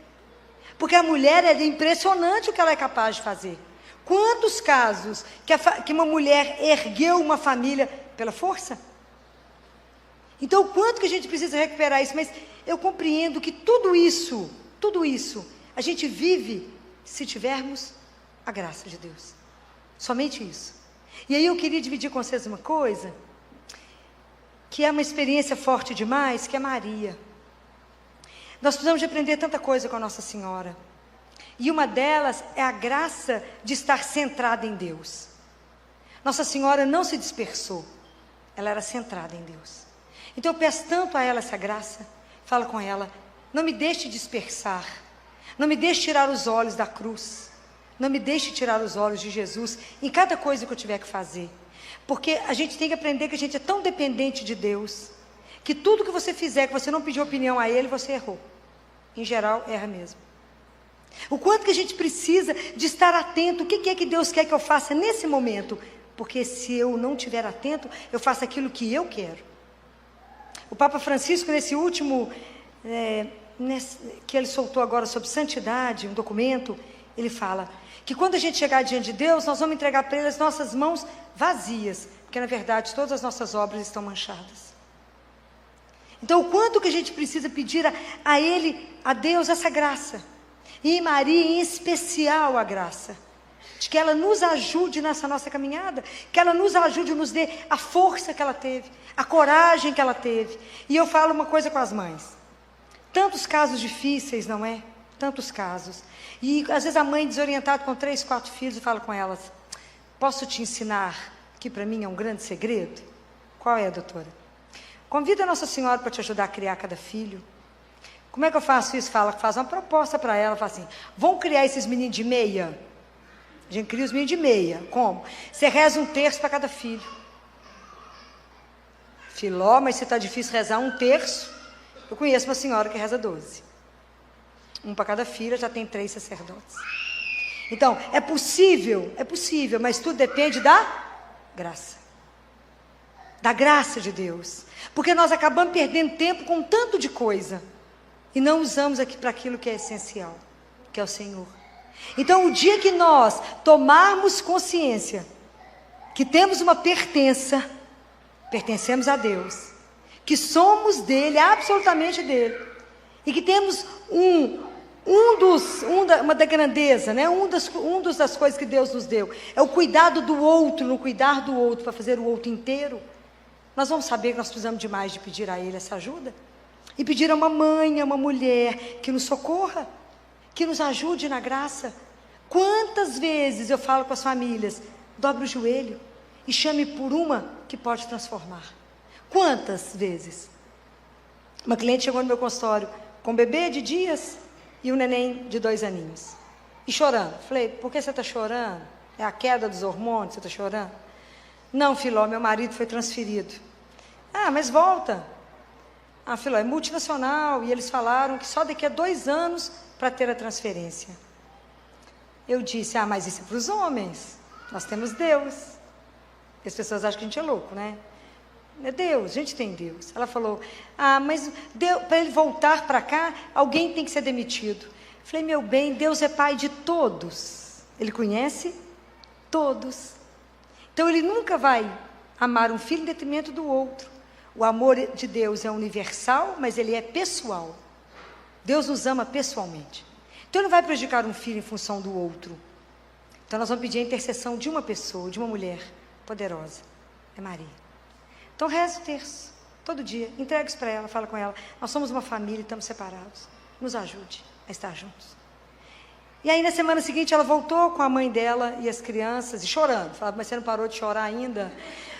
Porque a mulher é impressionante o que ela é capaz de fazer. Quantos casos que uma mulher ergueu uma família pela força? Então, o quanto que a gente precisa recuperar isso? Mas eu compreendo que tudo isso, a gente vive se tivermos a graça de Deus. Somente isso. E aí eu queria dividir com vocês uma coisa, que é uma experiência forte demais, que é Maria. Nós precisamos de aprender tanta coisa com a Nossa Senhora. E uma delas é a graça de estar centrada em Deus. Nossa Senhora não se dispersou. Ela era centrada em Deus. Então eu peço tanto a ela essa graça. Fala com ela, não me deixe dispersar. Não me deixe tirar os olhos da cruz. Não me deixe tirar os olhos de Jesus em cada coisa que eu tiver que fazer. Porque a gente tem que aprender que a gente é tão dependente de Deus, que tudo que você fizer, que você não pediu opinião a Ele, você errou. Em geral, erra mesmo. O quanto que a gente precisa de estar atento, o que é que Deus quer que eu faça nesse momento? Porque se eu não estiver atento, eu faço aquilo que eu quero. O Papa Francisco, nesse último, que ele soltou agora sobre santidade, um documento, ele fala que quando a gente chegar diante de Deus, nós vamos entregar para Ele as nossas mãos vazias, porque na verdade todas as nossas obras estão manchadas. Então, o quanto que a gente precisa pedir a Ele, a Deus, essa graça. E em Maria, em especial, a graça. De que ela nos ajude nessa nossa caminhada. Que ela nos ajude, nos dê a força que ela teve. A coragem que ela teve. E eu falo uma coisa com as mães. Tantos casos difíceis, não é? Tantos casos. E às vezes a mãe desorientada com 3, 4 filhos, e fala com elas, posso te ensinar que para mim é um grande segredo? Qual é, doutora? Convida a Nossa Senhora para te ajudar a criar cada filho. Como é que eu faço isso? Faz uma proposta para ela, fala assim, vamos criar esses meninos de meia? A gente cria os meninos de meia. Como? Você reza 1/3 para cada filho. Filó, mas se está difícil rezar 1/3, eu conheço uma senhora que reza 12. Um para cada filha, já tem 3 sacerdotes. Então, é possível, mas tudo depende da graça. Da graça de Deus. Porque nós acabamos perdendo tempo com tanto de coisa. E não usamos aqui para aquilo que é essencial, que é o Senhor. Então, o dia que nós tomarmos consciência que temos uma pertença, pertencemos a Deus, que somos dele, absolutamente dele, e que temos uma da grandeza, né? Das coisas que Deus nos deu, é o cuidado do outro, no cuidar do outro, para fazer o outro inteiro. Nós vamos saber que nós precisamos demais de pedir a Ele essa ajuda, e pedir a uma mãe, a uma mulher, que nos socorra, que nos ajude na graça. Quantas vezes eu falo com as famílias, dobre o joelho, e chame por uma que pode transformar. Quantas vezes? Uma cliente chegou no meu consultório, com um bebê de dias, e um neném de 2 aninhos, e chorando. Falei, por que você está chorando? É a queda dos hormônios, você está chorando? Não, Filó, meu marido foi transferido. Ah, mas volta. Ah, Filó, é multinacional, e eles falaram que só daqui a 2 anos para ter a transferência. Eu disse, mas isso é para os homens, nós temos Deus. E as pessoas acham que a gente é louco, né? É Deus, a gente tem Deus. Ela falou, mas para ele voltar para cá, alguém tem que ser demitido. Falei, meu bem, Deus é pai de todos. Ele conhece todos. Então ele nunca vai amar um filho em detrimento do outro. O amor de Deus é universal, mas ele é pessoal. Deus nos ama pessoalmente. Então, ele não vai prejudicar um filho em função do outro. Então, nós vamos pedir a intercessão de uma pessoa, de uma mulher poderosa. É Maria. Então, reze o terço, todo dia. Entregue isso para ela, fala com ela. Nós somos uma família e estamos separados. Nos ajude a estar juntos. E aí, na semana seguinte, ela voltou com a mãe dela e as crianças, e chorando. Falava, mas você não parou de chorar ainda?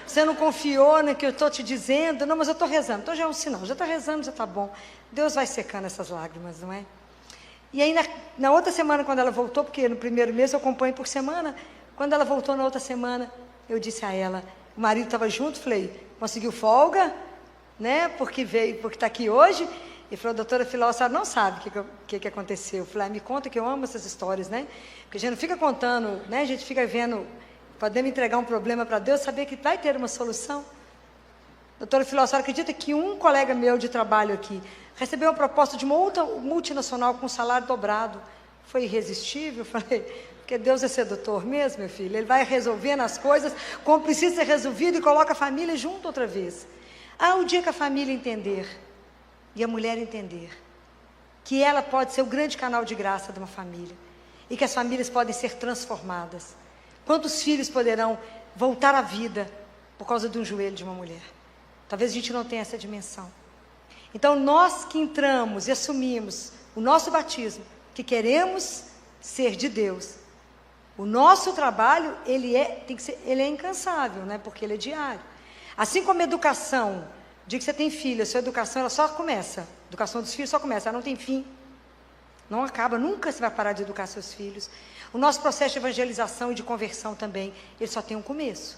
Você não confiou no que eu estou te dizendo? Não, mas eu estou rezando. Então já é um sinal, já está rezando, já está bom. Deus vai secando essas lágrimas, não é? E aí, na outra semana, quando ela voltou, porque no primeiro mês eu acompanho por semana, quando ela voltou na outra semana, eu disse a ela, o marido estava junto, falei, conseguiu folga, né? Porque está aqui hoje. E falou, doutora Filó, a senhora não sabe o que aconteceu. Eu falei, me conta, que eu amo essas histórias, né? Porque a gente não fica contando, né? A gente fica vendo, podemos entregar um problema para Deus, saber que vai ter uma solução. Doutora Filó, a senhora acredita que um colega meu de trabalho aqui recebeu uma proposta de uma outra multinacional com salário dobrado? Foi irresistível. Eu falei, porque Deus é sedutor mesmo, meu filho. Ele vai resolvendo as coisas como precisa ser resolvido e coloca a família junto outra vez. O dia que a família entender, e a mulher entender que ela pode ser o grande canal de graça de uma família e que as famílias podem ser transformadas. Quantos filhos poderão voltar à vida por causa de um joelho de uma mulher? Talvez a gente não tenha essa dimensão. Então, nós que entramos e assumimos o nosso batismo, que queremos ser de Deus, o nosso trabalho, ele é incansável, né? Porque ele é diário. Assim como a educação, o dia que você tem filho, a sua educação ela só começa. A educação dos filhos só começa, ela não tem fim. Não acaba, nunca você vai parar de educar seus filhos. O nosso processo de evangelização e de conversão também, ele só tem um começo,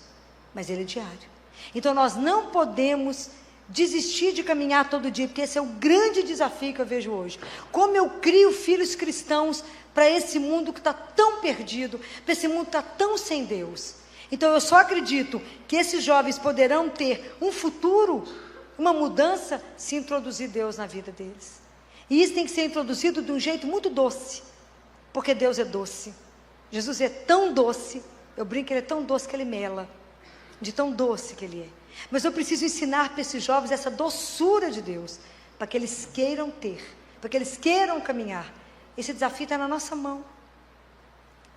mas ele é diário. Então nós não podemos desistir de caminhar todo dia, porque esse é o grande desafio que eu vejo hoje. Como eu crio filhos cristãos para esse mundo que está tão perdido, para esse mundo que está tão sem Deus. Então eu só acredito que esses jovens poderão ter um futuro, uma mudança, se introduzir Deus na vida deles. E isso tem que ser introduzido de um jeito muito doce, porque Deus é doce. Jesus é tão doce, eu brinco que ele é tão doce que ele mela, de tão doce que ele é. Mas eu preciso ensinar para esses jovens essa doçura de Deus, para que eles queiram ter, para que eles queiram caminhar. Esse desafio está na nossa mão,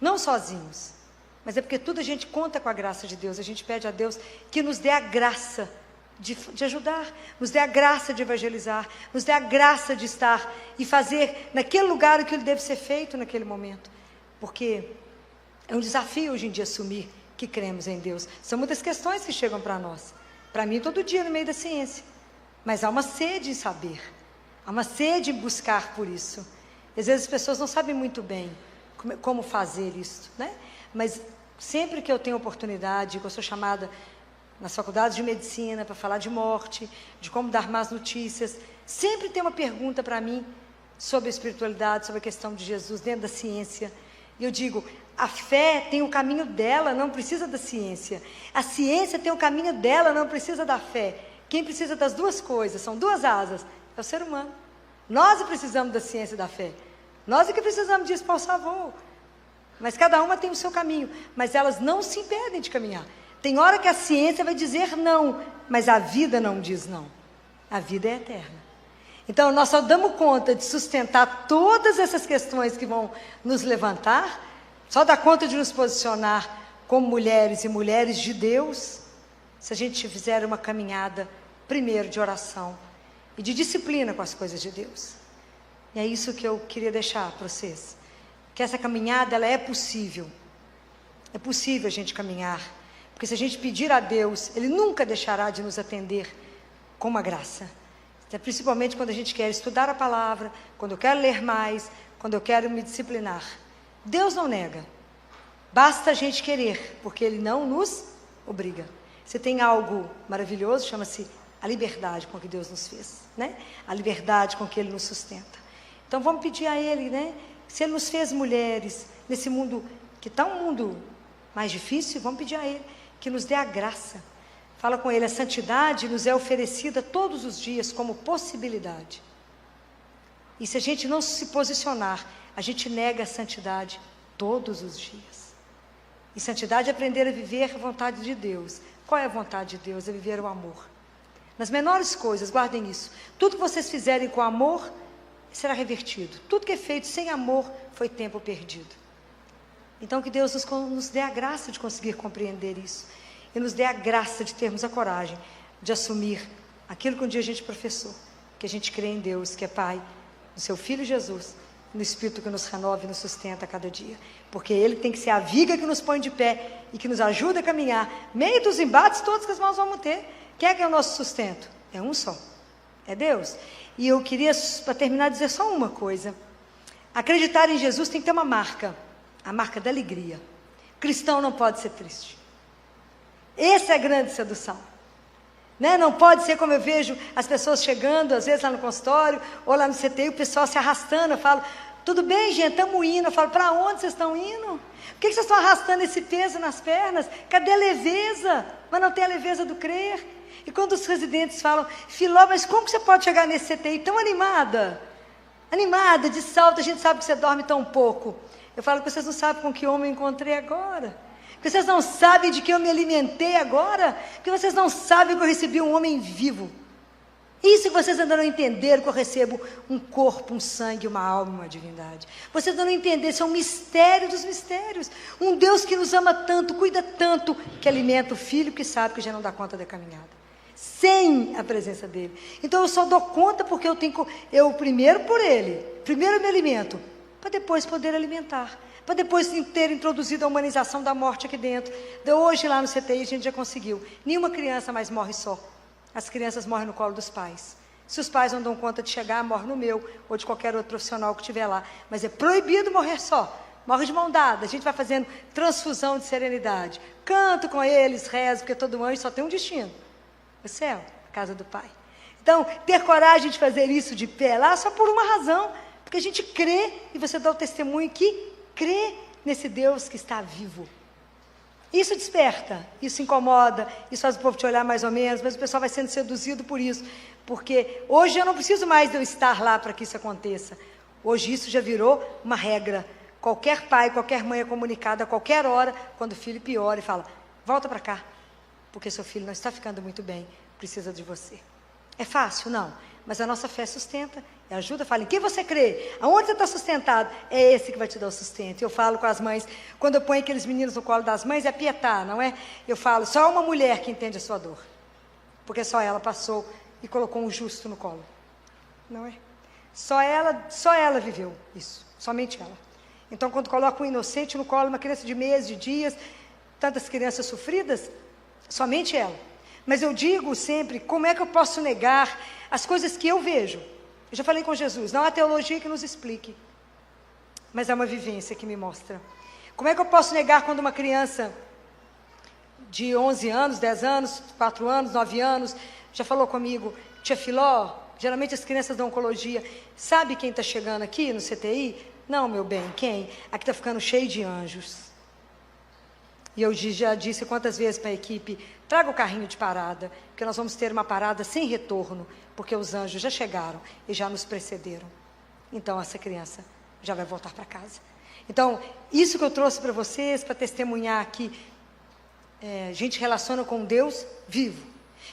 não sozinhos, mas é porque tudo a gente conta com a graça de Deus. A gente pede a Deus que nos dê a graça de ajudar, nos dê a graça de evangelizar, nos dê a graça de estar e fazer naquele lugar o que deve ser feito naquele momento, porque é um desafio hoje em dia assumir que cremos em Deus. São muitas questões que chegam para nós, para mim todo dia no meio da ciência, mas há uma sede em saber, há uma sede em buscar por isso. Às vezes as pessoas não sabem muito bem como fazer isso, né? Mas sempre que eu tenho oportunidade, que eu sou chamada nas faculdades de medicina para falar de morte, de como dar más notícias, sempre tem uma pergunta para mim sobre a espiritualidade, sobre a questão de Jesus dentro da ciência. E eu digo, a fé tem o caminho dela, não precisa da ciência. A ciência tem o caminho dela, não precisa da fé. Quem precisa das duas coisas, são duas asas, é o ser humano. Nós precisamos da ciência e da fé. Nós é que precisamos disso para o voo. Mas cada uma tem o seu caminho, mas elas não se impedem de caminhar. Tem hora que a ciência vai dizer não, mas a vida não diz não. A vida é eterna. Então, nós só damos conta de sustentar todas essas questões que vão nos levantar, só dá conta de nos posicionar como mulheres e mulheres de Deus, se a gente fizer uma caminhada, primeiro, de oração e de disciplina com as coisas de Deus. E é isso que eu queria deixar para vocês. Que essa caminhada, ela é possível. É possível a gente caminhar. Porque se a gente pedir a Deus, Ele nunca deixará de nos atender com uma graça. Principalmente quando a gente quer estudar a palavra, quando eu quero ler mais, quando eu quero me disciplinar. Deus não nega. Basta a gente querer, porque Ele não nos obriga. Você tem algo maravilhoso, chama-se a liberdade com que Deus nos fez, né? A liberdade com que Ele nos sustenta. Então vamos pedir a Ele, né? Se Ele nos fez mulheres, nesse mundo que está um mundo mais difícil, vamos pedir a Ele que nos dê a graça. Fala com Ele, a santidade nos é oferecida todos os dias como possibilidade. E se a gente não se posicionar, a gente nega a santidade todos os dias. E santidade é aprender a viver a vontade de Deus. Qual é a vontade de Deus? É viver o amor. Nas menores coisas, guardem isso. Tudo que vocês fizerem com amor, será revertido. Tudo que é feito sem amor, foi tempo perdido. Então que Deus nos dê a graça de conseguir compreender isso. E nos dê a graça de termos a coragem de assumir aquilo que um dia a gente professou. Que a gente crê em Deus, que é Pai, no seu Filho Jesus, no Espírito que nos renova e nos sustenta a cada dia. Porque Ele tem que ser a viga que nos põe de pé e que nos ajuda a caminhar, meio dos embates todos que nós vamos ter. Quem é que é o nosso sustento? É um só, é Deus. E eu queria, para terminar, dizer só uma coisa. Acreditar em Jesus tem que ter uma marca, a marca da alegria. Cristão não pode ser triste. Essa é a grande sedução. Né? Não pode ser como eu vejo as pessoas chegando, às vezes lá no consultório, ou lá no CTI, o pessoal se arrastando. Eu falo, tudo bem, gente, estamos indo. Eu falo, para onde vocês estão indo? Por que vocês estão arrastando esse peso nas pernas? Cadê a leveza? Mas não tem a leveza do crer. E quando os residentes falam, Filó, mas como que você pode chegar nesse CTI tão animada? Animada, de salto, a gente sabe que você dorme tão pouco. Eu falo que vocês não sabem com que homem eu encontrei agora. Que vocês não sabem de que eu me alimentei agora. Que vocês não sabem que eu recebi um homem vivo. Isso que vocês ainda não entenderam, que eu recebo um corpo, um sangue, uma alma, uma divindade. Vocês ainda não entenderam, isso é um mistério dos mistérios. Um Deus que nos ama tanto, cuida tanto, que alimenta o filho que sabe que já não dá conta da caminhada. Sem a presença dele. Então eu só dou conta porque eu primeiro por ele, primeiro eu me alimento, para depois poder alimentar, para depois ter introduzido a humanização da morte aqui dentro. De hoje lá no CTI a gente já conseguiu. Nenhuma criança mais morre só. As crianças morrem no colo dos pais. Se os pais não dão conta de chegar, morre no meu, ou de qualquer outro profissional que estiver lá. Mas é proibido morrer só. Morre de mão dada. A gente vai fazendo transfusão de serenidade. Canto com eles, rezo, porque todo anjo só tem um destino. O céu, a casa do Pai. Então, ter coragem de fazer isso de pé lá, só por uma razão. Porque a gente crê, e você dá o testemunho que crê nesse Deus que está vivo. Isso desperta, isso incomoda, isso faz o povo te olhar mais ou menos, mas o pessoal vai sendo seduzido por isso. Porque hoje eu não preciso mais de eu estar lá para que isso aconteça. Hoje isso já virou uma regra. Qualquer pai, qualquer mãe é comunicado a qualquer hora, quando o filho piora e fala, volta para cá. Porque seu filho não está ficando muito bem, precisa de você. É fácil? Não. Mas a nossa fé sustenta, e ajuda, fala, em quem você crê? Aonde você está sustentado? É esse que vai te dar o sustento. Eu falo com as mães, quando eu ponho aqueles meninos no colo das mães, é pietar, não é? Eu falo, só uma mulher que entende a sua dor. Porque só ela passou e colocou um justo no colo. Não é? Só ela viveu isso, somente ela. Então, quando coloca um inocente no colo, uma criança de meses, de dias, tantas crianças sofridas, somente ela. Mas eu digo sempre, como é que eu posso negar as coisas que eu vejo? Eu já falei com Jesus, não há teologia que nos explique, mas há uma vivência que me mostra. Como é que eu posso negar quando uma criança de 11 anos, 10 anos, 4 anos, 9 anos, já falou comigo, tia Filó, geralmente as crianças da oncologia, sabe quem está chegando aqui no CTI? Não, meu bem, quem? Aqui está ficando cheio de anjos. E eu já disse quantas vezes para a equipe, traga o carrinho de parada, porque nós vamos ter uma parada sem retorno, porque os anjos já chegaram e já nos precederam. Então, essa criança já vai voltar para casa. Então, isso que eu trouxe para vocês, para testemunhar aqui, a gente relaciona com Deus vivo,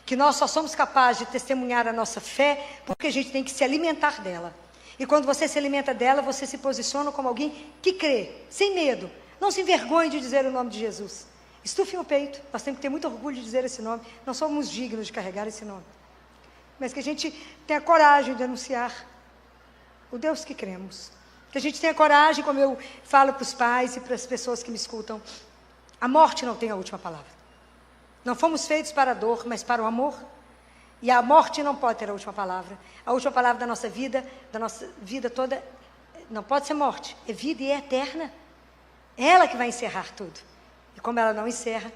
que nós só somos capazes de testemunhar a nossa fé, porque a gente tem que se alimentar dela. E quando você se alimenta dela, você se posiciona como alguém que crê, sem medo. Não se envergonhe de dizer o nome de Jesus. Estufem o peito. Nós temos que ter muito orgulho de dizer esse nome. Não somos dignos de carregar esse nome. Mas que a gente tenha coragem de anunciar o Deus que cremos. Que a gente tenha coragem, como eu falo para os pais e para as pessoas que me escutam. A morte não tem a última palavra. Não fomos feitos para a dor, mas para o amor. E a morte não pode ter a última palavra. A última palavra da nossa vida toda, não pode ser morte. É vida e é eterna. É ela que vai encerrar tudo. E como ela não encerra,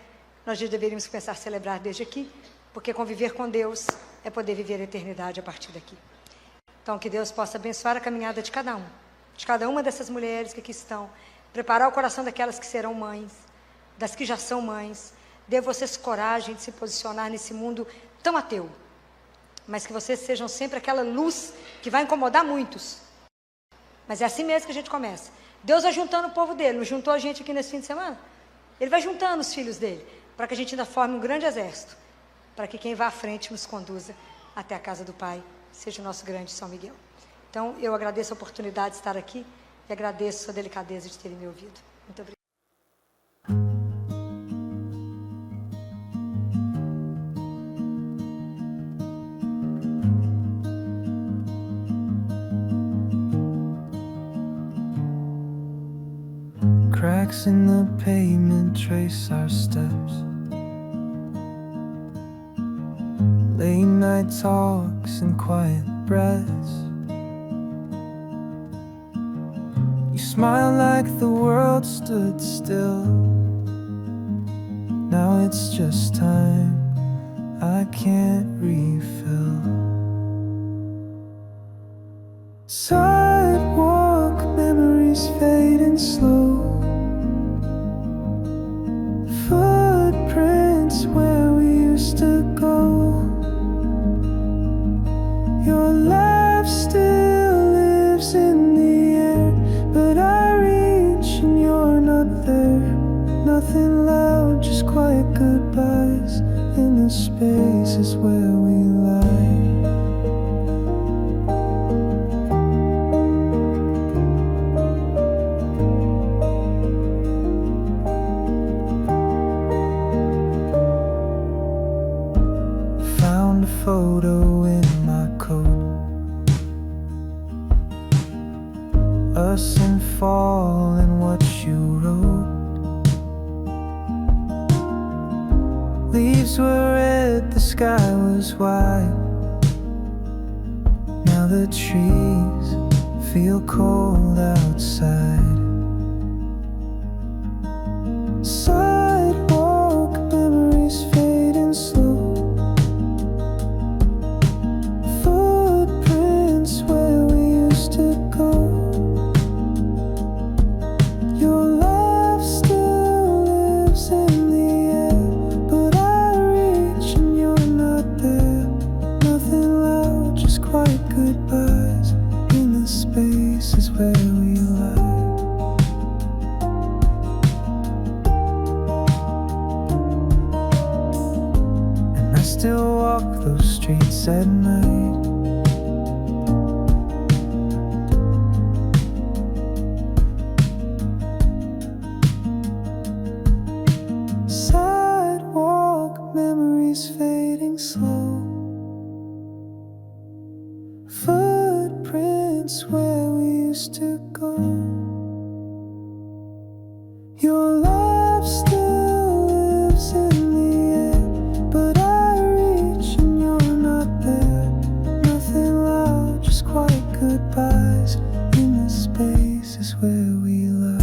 nós já deveríamos começar a celebrar desde aqui, porque conviver com Deus é poder viver a eternidade a partir daqui. Então, que Deus possa abençoar a caminhada de cada uma dessas mulheres que aqui estão, preparar o coração daquelas que serão mães, das que já são mães, dê vocês coragem de se posicionar nesse mundo tão ateu, mas que vocês sejam sempre aquela luz que vai incomodar muitos. Mas é assim mesmo que a gente começa. Deus vai juntando o povo dele, não juntou a gente aqui nesse fim de semana? Ele vai juntando os filhos dele, para que a gente ainda forme um grande exército, para que quem vá à frente nos conduza até a casa do Pai, seja o nosso grande São Miguel. Então, eu agradeço a oportunidade de estar aqui e agradeço a delicadeza de terem me ouvido. Muito obrigada. Cracks in the pavement trace our steps. Late night talks and quiet breaths. You smile like the world stood still. Now it's just time I can't refill. Sidewalk memories fading slow. Footprints where we used to go. Your laugh still lives in the air, but I reach and you're not there. Nothing loud, just quiet goodbyes in the spaces where we lie. Found a photo in my coat, us in fall and what you wrote. Leaves were red, the sky was white. Now the trees feel cold outside. Sidewalk memories fading slow. Footprints where we used to go. Your laugh still lives in the air, but I reach and you're not there. Nothing loud, just quiet goodbyes in the spaces where we lie. And I still walk those streets at night. Sidewalk memories fading slow. Footprints where we used to go. Your laugh still lives in the air, but I reach and you're not there. Nothing loud, just quiet goodbyes in the spaces where we lie.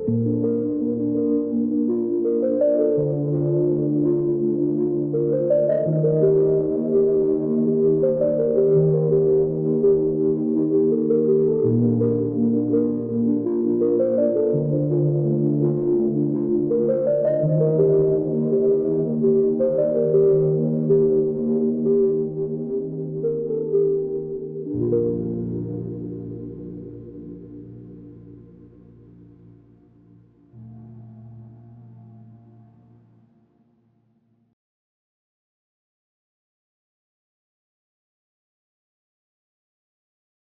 you.